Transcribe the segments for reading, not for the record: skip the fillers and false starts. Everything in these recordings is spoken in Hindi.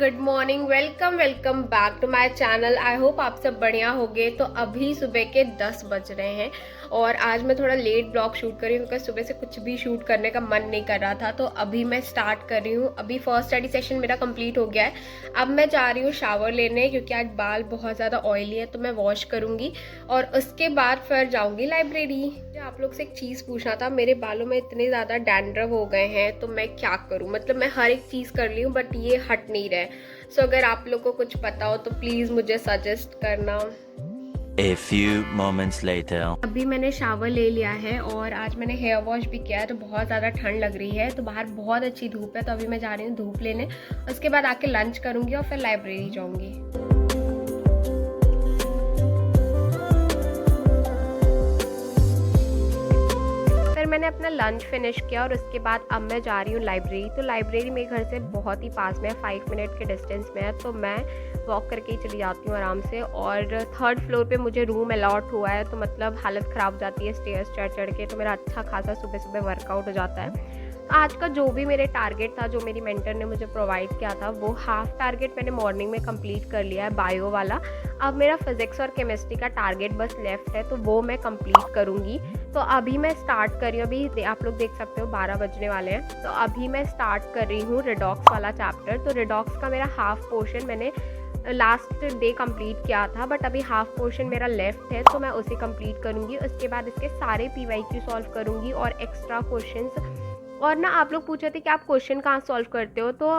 Good morning, welcome back to my channel. I hope आप सब बढ़िया होंगे। तो अभी सुबह के 10 बज रहे हैं और आज मैं थोड़ा लेट ब्लॉग शूट कर रही हूँ क्योंकि सुबह से कुछ भी शूट करने का मन नहीं कर रहा था। तो अभी मैं स्टार्ट कर रही हूँ। अभी फर्स्ट स्टडी सेशन मेरा कंप्लीट हो गया है। अब मैं जा रही हूँ शावर लेने क्योंकि आज बाल बहुत ज़्यादा ऑयली है तो मैं वॉश करूँगी और उसके बाद फिर जाऊँगी लाइब्रेरी। आप लोग से एक चीज़ पूछना था, मेरे बालों में इतने ज़्यादा डैंड्रफ हो गए हैं तो मैं क्या करूँ। मतलब मैं हर एक चीज़ कर ली हूँ बट ये हट नहीं रहे। सो अगर आप लोग को कुछ पता हो तो प्लीज़ मुझे सजेस्ट करना। A few moments later. अभी मैंने शावर ले लिया है और आज मैंने हेयर वॉश भी किया है तो बहुत ज़्यादा ठंड लग रही है। तो बाहर बहुत अच्छी धूप है तो अभी मैं जा रही हूँ धूप लेने। उसके बाद आके लंच करूँगी और फिर लाइब्रेरी जाऊँगी। मैंने अपना लंच फिनिश किया और उसके बाद अब मैं जा रही हूँ लाइब्रेरी। तो लाइब्रेरी मेरे घर से बहुत ही पास में है, 5 मिनट के डिस्टेंस में है। तो मैं वॉक करके ही चली जाती हूँ आराम से। और 3rd फ्लोर पे मुझे रूम अलॉट हुआ है तो मतलब हालत ख़राब हो जाती है स्टेयर्स चढ़ के। तो मेरा अच्छा खासा सुबह सुबह वर्कआउट हो जाता है। आज का जो भी मेरे टारगेट था, जो मेरी मेंटर ने मुझे प्रोवाइड किया था, वो हाफ टारगेट मैंने मॉर्निंग में कंप्लीट कर लिया है, बायो वाला। अब मेरा फिजिक्स और केमिस्ट्री का टारगेट बस लेफ्ट है तो वो मैं कंप्लीट करूँगी। तो अभी मैं स्टार्ट कर रही हूँ। अभी आप लोग देख सकते हो 12 बजने वाले हैं। तो अभी मैं स्टार्ट कर रही हूँ रिडॉक्स वाला चैप्टर। तो रिडॉक्स का मेरा हाफ पोर्शन मैंने लास्ट डे कंप्लीट किया था बट अभी हाफ पोर्शन मेरा लेफ्ट है तो मैं उसे कंप्लीट करूँगी। उसके बाद इसके सारे PYQ सॉल्व करूँगी और एक्स्ट्रा क्वेश्चंस। और ना आप लोग पूछ रहे थे कि आप क्वेश्चन कहाँ सॉल्व करते हो। तो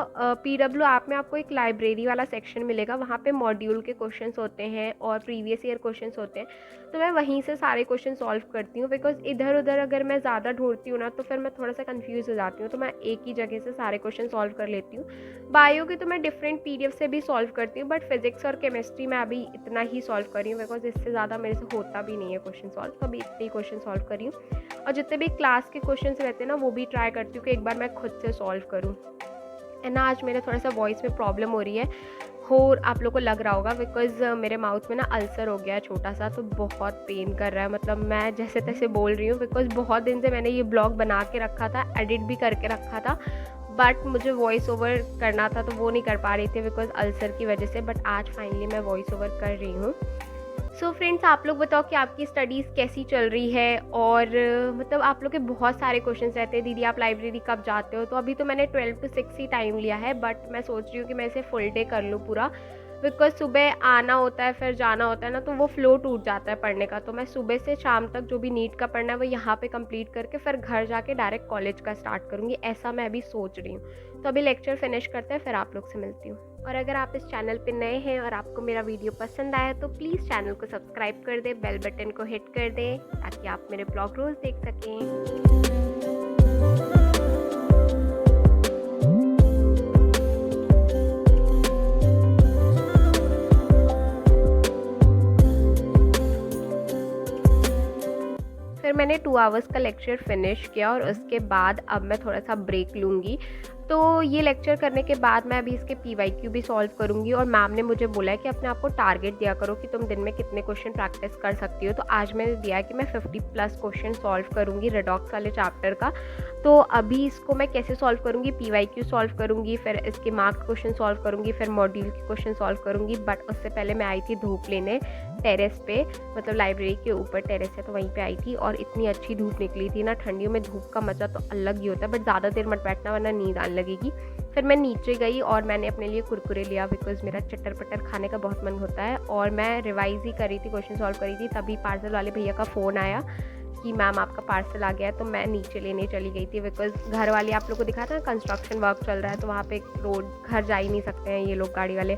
PW ऐप में आपको एक लाइब्रेरी वाला सेक्शन मिलेगा, वहाँ पे मॉड्यूल के क्वेश्चंस होते हैं और प्रीवियस ईयर क्वेश्चंस होते हैं। तो मैं वहीं से सारे क्वेश्चन सॉल्व करती हूँ बिकॉज इधर उधर अगर मैं ज़्यादा ढूंढती हूँ ना तो फिर मैं थोड़ा सा कंफ्यूज हो जाती हूँ। तो मैं एक ही जगह से सारे क्वेश्चन सॉल्व कर लेती हूँ। बायो की तो मैं डिफरेंट PDF से भी सॉल्व करती हूँ बट फिजिक्स और केमिस्ट्री में अभी इतना ही सॉल्व कर रही हूँ बिकॉज इससे ज़्यादा मेरे से होता भी नहीं है क्वेश्चन सॉल्व। तो अभी इतने ही क्वेश्चन सॉल्व कर रही हूँ और जितने भी क्लास के क्वेश्चंस रहते हैं ना वो भी ट्राई करती हूँ कि एक बार मैं खुद से सॉल्व करूँ। एंड ना आज मेरे थोड़ा सा वॉइस में प्रॉब्लम हो रही है आप लोग को लग रहा होगा बिकॉज मेरे माउथ में ना अल्सर हो गया है छोटा सा, तो बहुत पेन कर रहा है। मतलब मैं जैसे तैसे बोल रही हूँ बिकॉज बहुत दिन से मैंने ये ब्लॉग बना के रखा था, एडिट भी करके रखा था बट मुझे वॉइस ओवर करना था तो वो नहीं कर पा रही थी बिकॉज अल्सर की वजह से। बट आज फाइनली मैं वॉइस ओवर कर रही हूँ। सो फ्रेंड्स, आप लोग बताओ कि आपकी स्टडीज़ कैसी चल रही है। और मतलब आप लोग के बहुत सारे क्वेश्चंस रहते हैं, दीदी आप लाइब्रेरी कब जाते हो। तो अभी तो मैंने 12 to 6 ही टाइम लिया है बट मैं सोच रही हूँ कि मैं इसे फुल डे कर लूँ पूरा बिकॉज सुबह आना होता है फिर जाना होता है ना, तो वो फ्लो टूट जाता है पढ़ने का। तो मैं सुबह से शाम तक जो भी नीट का पढ़ना है वो यहाँ पे कंप्लीट करके फिर घर जाके डायरेक्ट कॉलेज का स्टार्ट करूँगी, ऐसा मैं अभी सोच रही हूँ। तो अभी लेक्चर फिनिश करते हैं फिर आप लोग से मिलती हूँ। और अगर आप इस चैनल पे नए हैं और आपको मेरा वीडियो पसंद आया तो प्लीज़ चैनल को सब्सक्राइब कर दें, बेल बटन को हिट कर दें ताकि आप मेरे ब्लॉग रोज़ देख सकें। फिर मैंने 2 आवर्स का लेक्चर फिनिश किया और उसके बाद अब मैं थोड़ा सा ब्रेक लूँगी। तो ये लेक्चर करने के बाद मैं अभी इसके PYQ भी सॉल्व करूँगी और मैम ने मुझे बोला है कि अपने आप को टारगेट दिया करो कि तुम दिन में कितने क्वेश्चन प्रैक्टिस कर सकती हो। तो आज मैंने दिया है कि मैं 50+ क्वेश्चन सॉल्व करूँगी रिडॉक्स वाले चैप्टर का। तो अभी इसको मैं कैसे सॉल्व करूँगी, PYQ सॉल्व करूँगी, फिर इसके मार्क्स क्वेश्चन सॉल्व करूँगी, फिर मॉड्यूल के क्वेश्चन सॉल्व करूँगी। बट उससे पहले मैं आई थी धूप लेने टेरेस पे, मतलब लाइब्रेरी के ऊपर टेरेस है तो वहीं पे आई थी और इतनी अच्छी धूप निकली थी ना। ठंडियों में धूप का मज़ा तो अलग ही होता है बट ज़्यादा देर मत बैठना वरना नींद आने लगेगी। फिर मैं नीचे गई और मैंने अपने लिए कुरकुरे लिया बिकॉज मेरा चटर पटर खाने का बहुत मन होता है। और मैं रिवाइज ही कर रही थी, क्वेश्चन सॉल्व कर रही थी, तभी पार्सल वाले भैया का फ़ोन आया कि मैम आपका पार्सल आ गया है। तो मैं नीचे लेने चली गई थी बिकॉज घर वाले, आप लोग को दिखा था कंस्ट्रक्शन वर्क चल रहा है तो वहाँ पे रोड घर जा ही नहीं सकते हैं ये लोग गाड़ी वाले।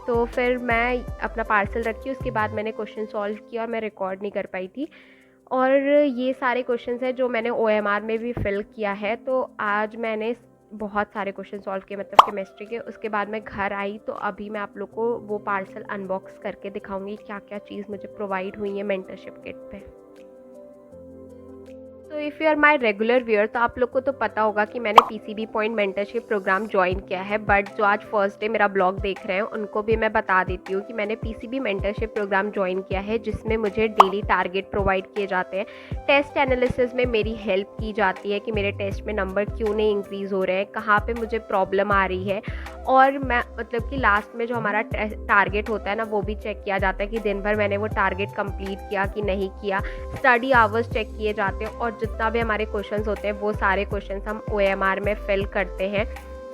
तो फिर मैं अपना पार्सल रखी, उसके बाद मैंने क्वेश्चन सॉल्व किया और मैं रिकॉर्ड नहीं कर पाई थी। और ये सारे क्वेश्चंस हैं जो मैंने OMR में भी फिल किया है। तो आज मैंने बहुत सारे क्वेश्चन सॉल्व किए मतलब केमिस्ट्री के। उसके बाद मैं घर आई तो अभी मैं आप लोग को वो पार्सल अनबॉक्स करके दिखाऊंगी क्या क्या चीज़ मुझे प्रोवाइड हुई है मेंटरशिप किट पे। So if you are my regular viewer तो आप लोग को तो पता होगा कि मैंने PCB point mentorship programme join किया है, बट जो आज फर्स्ट डे मेरा ब्लॉग देख रहे हैं उनको भी मैं बता देती हूँ कि मैंने पीसीबी मेंटरशिप प्रोग्राम ज्वाइन किया है, जिसमें मुझे डेली टारगेट प्रोवाइड किए जाते हैं। टेस्ट एनालिसिस में मेरी हेल्प की जाती है कि मेरे टेस्ट में नंबर क्यों नहीं इंक्रीज़ हो रहे हैं, कहाँ पर मुझे प्रॉब्लम आ रही है, और मैं मतलब कि लास्ट में जो हमारा टारगेट होता है ना वो भी चेक किया जाता है कि दिन भर मैंने वो टारगेट कंप्लीट किया कि नहीं किया। स्टडी आवर्स चेक किए जाते हैं और जितना भी हमारे क्वेश्चंस होते हैं वो सारे क्वेश्चंस हम ओएमआर में फिल करते हैं।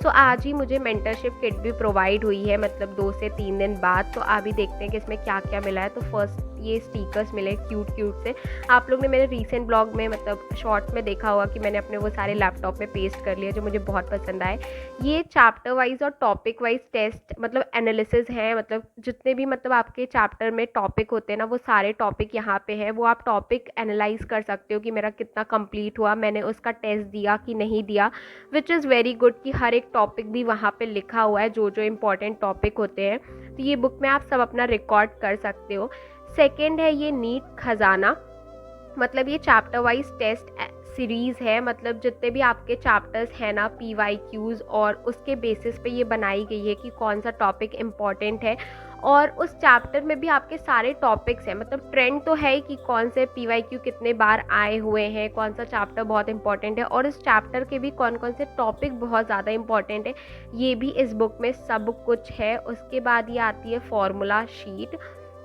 सो आज ही मुझे मेंटरशिप किट भी प्रोवाइड हुई है, मतलब 2 से 3 दिन बाद। तो अभी देखते हैं कि इसमें क्या क्या मिला है। तो फर्स्ट ये स्टिकर्स मिले क्यूट से। आप लोग ने मेरे रीसेंट ब्लॉग में मतलब शॉर्ट्स में देखा होगा कि मैंने अपने वो सारे लैपटॉप में पेस्ट कर लिए जो मुझे बहुत पसंद आए। ये चैप्टर वाइज और टॉपिक वाइज टेस्ट मतलब एनालिसिस है, मतलब जितने भी मतलब आपके चैप्टर में टॉपिक होते हैं ना वो सारे टॉपिक यहाँ पे है। वो आप टॉपिक एनालाइज कर सकते हो कि मेरा कितना कंप्लीट हुआ, मैंने उसका टेस्ट दिया कि नहीं दिया, विच इज़ वेरी गुड कि हर एक टॉपिक भी वहाँ पे लिखा हुआ है जो जो इम्पोर्टेंट टॉपिक होते हैं। तो ये बुक में आप सब अपना रिकॉर्ड कर सकते हो। सेकेंड है ये नीट खजाना, मतलब ये चैप्टर वाइज टेस्ट सीरीज़ है, मतलब जितने भी आपके चैप्टर्स हैं ना PYQs, और उसके बेसिस पे ये बनाई गई है कि कौन सा टॉपिक इम्पॉर्टेंट है। और उस चैप्टर में भी आपके सारे टॉपिक्स हैं, मतलब ट्रेंड तो है ही कि कौन से PYQ कितने बार आए हुए हैं, कौन सा चैप्टर बहुत इंपॉर्टेंट है, और इस चैप्टर के भी कौन कौन से टॉपिक बहुत ज़्यादा इंपॉर्टेंट है, ये भी इस बुक में सब कुछ है। उसके बाद ये आती है फॉर्मूला शीट,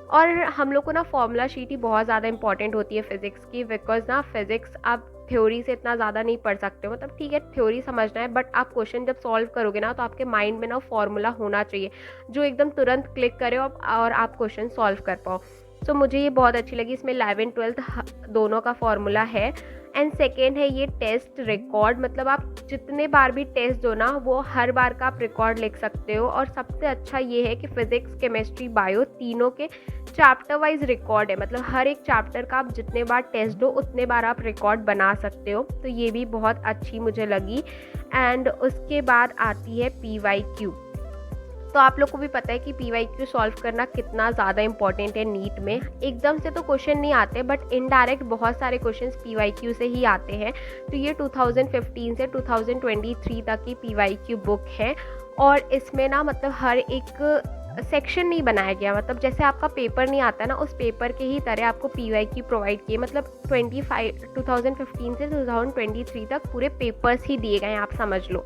और हम लोग को ना फॉर्मूला शीट ही बहुत ज़्यादा इंपॉर्टेंट होती है फ़िज़िक्स की, बिकॉज ना फ़िज़िक्स आप थ्योरी से इतना ज़्यादा नहीं पढ़ सकते हो, मतलब ठीक है थ्योरी समझना है, बट आप क्वेश्चन जब सॉल्व करोगे ना तो आपके माइंड में ना फॉर्मूला होना चाहिए जो एकदम तुरंत क्लिक करे और आप क्वेश्चन सॉल्व कर पाओ। सो मुझे ये बहुत अच्छी लगी, इसमें 11th-12th दोनों का फॉर्मूला है। एंड सेकेंड है ये टेस्ट रिकॉर्ड, मतलब आप जितने बार भी टेस्ट दो ना वो हर बार का आप रिकॉर्ड लिख सकते हो। और सबसे अच्छा ये है कि फिज़िक्स केमिस्ट्री बायो तीनों के चैप्टर वाइज रिकॉर्ड है, मतलब हर एक चैप्टर का आप जितने बार टेस्ट दो उतने बार आप रिकॉर्ड बना सकते हो। तो ये भी बहुत अच्छी मुझे लगी। एंड उसके बाद आती है PYQ। तो आप लोग को भी पता है कि PYQ सॉल्व करना कितना ज़्यादा इंपॉर्टेंट है नीट में। एकदम से तो क्वेश्चन नहीं आते, बट इनडायरेक्ट बहुत सारे क्वेश्चंस PYQ से ही आते हैं। तो ये 2015 से 2023 तक की PYQ बुक है, और इसमें ना मतलब हर एक सेक्शन नहीं बनाया गया, मतलब जैसे आपका पेपर नहीं आता ना उस पेपर के ही तरह आपको PYQ प्रोवाइड किए, मतलब 2015 से 2023 तक पूरे पेपर्स ही दिए गए हैं, आप समझ लो।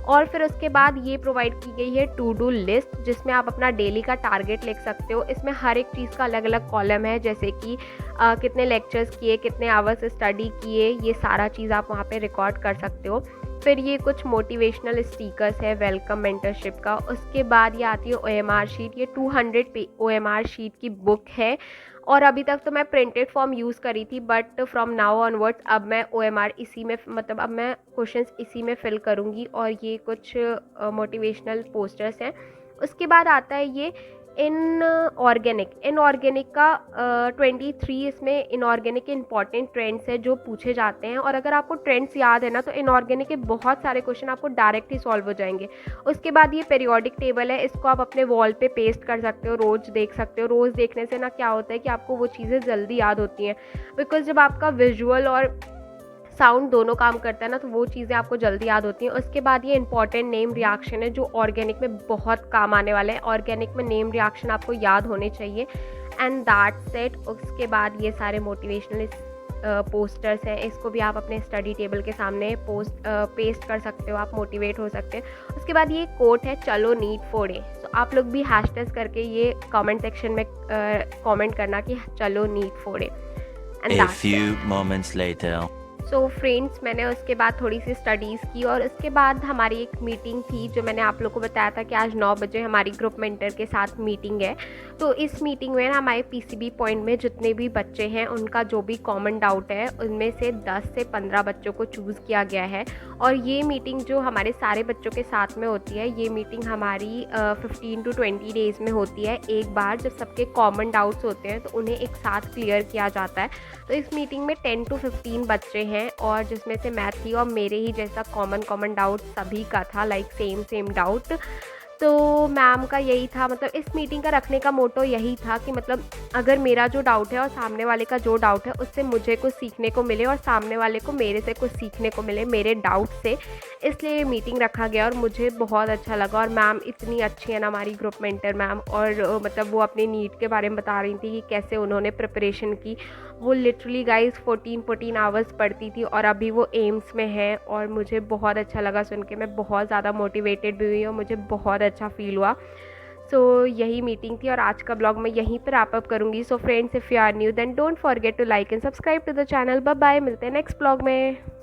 और फिर उसके बाद ये प्रोवाइड की गई है टू डू लिस्ट, जिसमें आप अपना डेली का टारगेट लिख सकते हो। इसमें हर एक चीज़ का अलग अलग कॉलम है, जैसे कि कितने लेक्चर्स किए, कितने आवर्स स्टडी किए, ये सारा चीज़ आप वहाँ पे रिकॉर्ड कर सकते हो। फिर ये कुछ मोटिवेशनल स्टिकर्स है वेलकम मेंटरशिप का। उसके बाद ये आती है OMR शीट, ये 200 OMR शीट की बुक है। और अभी तक तो मैं प्रिंटेड फॉर्म यूज़ करी थी, बट फ्रॉम नाउ ऑनवर्ड्स अब मैं OMR इसी में मतलब अब मैं क्वेश्चंस इसी में फिल करूँगी। और ये कुछ मोटिवेशनल पोस्टर्स हैं। उसके बाद आता है ये इनऑर्गेनिक का 23 इसमें इनऑर्गेनिक के इंपॉर्टेंट ट्रेंड्स है जो पूछे जाते हैं। और अगर आपको ट्रेंड्स याद है ना तो इनऑर्गेनिक के बहुत सारे क्वेश्चन आपको डायरेक्ट ही सॉल्व हो जाएंगे। उसके बाद ये पीरियोडिक टेबल है, इसको आप अपने वॉल पे पेस्ट कर सकते हो, रोज़ देख सकते हो। रोज़ देखने से ना क्या होता है कि आपको वो चीज़ें जल्दी याद होती हैं, बिकॉज जब आपका विजुअल और साउंड दोनों काम करता है ना तो वो चीज़ें आपको जल्दी याद होती हैं। उसके बाद ये इंपॉर्टेंट नेम रिएक्शन है जो ऑर्गेनिक में बहुत काम आने वाला है। ऑर्गेनिक में नेम रिएक्शन आपको याद होने चाहिए। And that's it. उसके बाद ये सारे मोटिवेशनल पोस्टर्स हैं, इसको भी आप अपने स्टडी टेबल के सामने पेस्ट कर सकते हो, आप मोटिवेट हो सकते हैं। उसके बाद ये कोट है चलो नीट फोड़े। तो आप लोग भी हैशटैग करके ये कमेंट सेक्शन में कमेंट करना कि चलो नीट फोड़े। A few moments later. So friends, मैंने उसके बाद थोड़ी सी स्टडीज़ की, और उसके बाद हमारी एक मीटिंग थी जो मैंने आप लोग को बताया था कि आज 9 बजे हमारी ग्रुप मेंटर के साथ मीटिंग है। तो इस मीटिंग में ना हमारे PCB पॉइंट में जितने भी बच्चे हैं उनका जो भी कॉमन डाउट है उनमें से 10 से 15 बच्चों को चूज़ किया गया है। और ये मीटिंग जो हमारे सारे बच्चों के साथ में होती है, ये मीटिंग हमारी 15 to 20 डेज़ में होती है एक बार, जब सबके कॉमन डाउट्स होते हैं तो उन्हें एक साथ क्लियर किया जाता है। तो इस मीटिंग में 10 to 15 बच्चे हैं, और जिसमें से मैं थी, और मेरे ही जैसा कॉमन डाउट सभी का था, लाइक सेम डाउट। तो मैम का यही था, मतलब इस मीटिंग का रखने का मोटो यही था कि मतलब अगर मेरा जो डाउट है और सामने वाले का जो डाउट है उससे मुझे कुछ सीखने को मिले और सामने वाले को मेरे से कुछ सीखने को मिले मेरे डाउट से, इसलिए ये मीटिंग रखा गया और मुझे बहुत अच्छा लगा। और मैम इतनी अच्छी है ना हमारी ग्रुप मेंटर मैम, और मतलब वो अपने नीट के बारे में बता रही थी कि कैसे उन्होंने प्रिपरेशन की। वो लिटरली गाइस 14 आवर्स पढ़ती थी और अभी वो एम्स में है, और मुझे बहुत अच्छा लगा सुन के। मैं बहुत ज़्यादा मोटिवेटेड भी हुई और मुझे बहुत अच्छा फील हुआ। सो यही मीटिंग थी और आज का ब्लॉग मैं यहीं पर रैप अप करूँगी। So friends, if you are new then don't forget to like and subscribe to the channel. Bye bye, मिलते हैं नेक्स्ट ब्लॉग में।